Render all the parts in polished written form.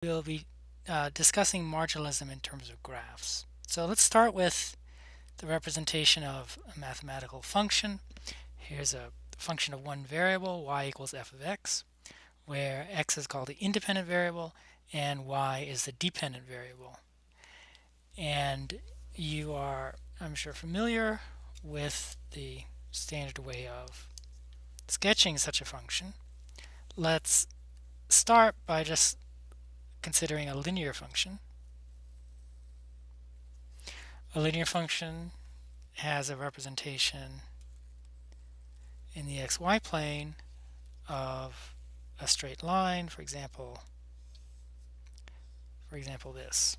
We'll be discussing marginalism in terms of graphs. So let's start with the representation of a mathematical function. Here's a function of one variable, y equals f of x, where x is called the independent variable and y is the dependent variable. And you are, I'm sure, familiar with the standard way of sketching such a function. Let's start by just considering a linear function. A linear function has a representation in the xy plane of a straight line, for example this.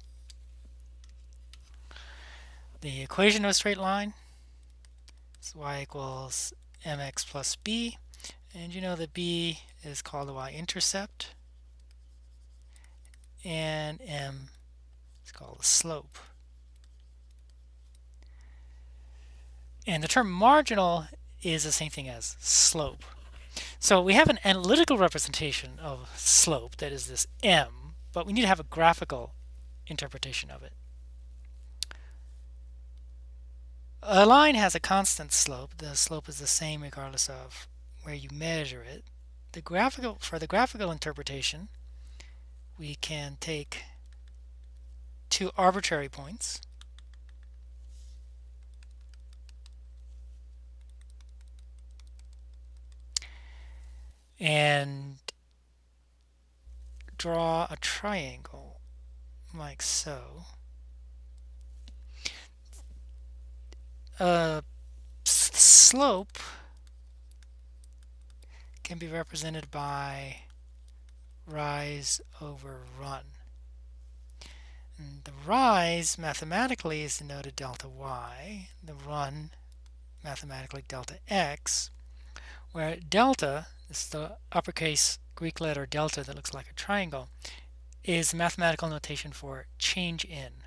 The equation of a straight line is y equals mx plus b, and you know that b is called the y-intercept, and m is called the slope. And the term marginal is the same thing as slope. So we have an analytical representation of slope, that is this m, but we need to have a graphical interpretation of it. A line has a constant slope. The slope is the same regardless of where you measure it. For the graphical interpretation, we can take two arbitrary points and draw a triangle like so. Slope can be represented by rise over run. And the rise mathematically is denoted delta y, the run mathematically delta x, where delta, this is the uppercase Greek letter delta that looks like a triangle, is mathematical notation for change in.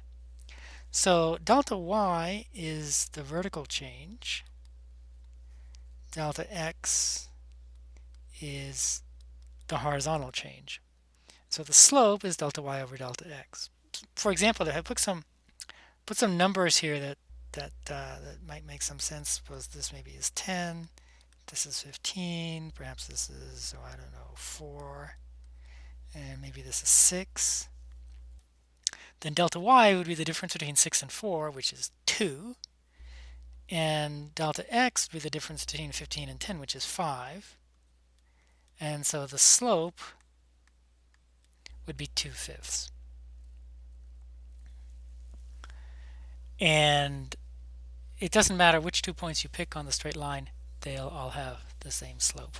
So delta y is the vertical change, delta x is the horizontal change. So the slope is delta y over delta x. For example, I put some numbers here that might make some sense. Suppose this maybe is 10, this is 15, perhaps this is, I don't know, 4, and maybe this is 6. Then delta y would be the difference between 6 and 4, which is 2. And delta x would be the difference between 15 and 10, which is 5. And so the slope would be 2/5. And it doesn't matter which 2 points you pick on the straight line, they'll all have the same slope.